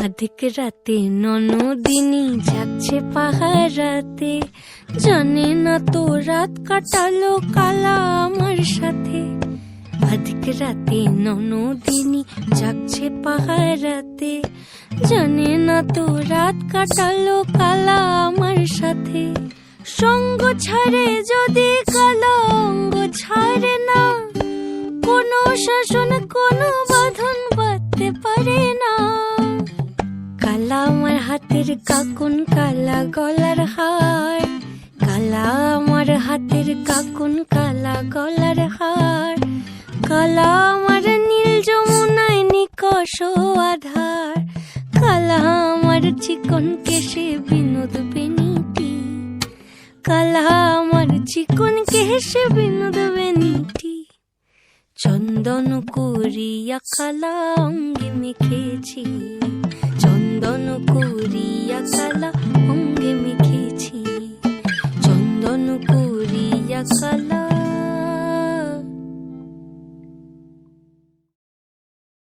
আধিক রাতে ননদিনী যাচ্ছে পাহারাতে, জানে না তো রাত কাটালো কালা আমার সাথে। আধিক রাতে ননদিনী যাচ্ছে পাহারাতে, জানে না তো রাত কাটালো কালা আমার সাথে। সঙ্গ ছাড়ে যদি কালা অঙ্গ ছাড়ে না, কোনো শাসন কোনো বাঁধন বাঁধতে পারে না। কালা আমার হাতের কাকুন কালা গলার হার, কালা আমার হাতের কাকুন কালা গলার হার। কালা আমার নীল যমুনায় নিকষ আধার, কালা আমার চিকন কেশে বিনোদ বেনিটি, কালা আমার চিকন কেশে বিনোদ বেনিটি। চন্দন করিয়া কালা অঙ্গে মেখেছি, চন্দন করিয়া কালা অঙ্গে মেখেছি, চন্দন করিয়া কালা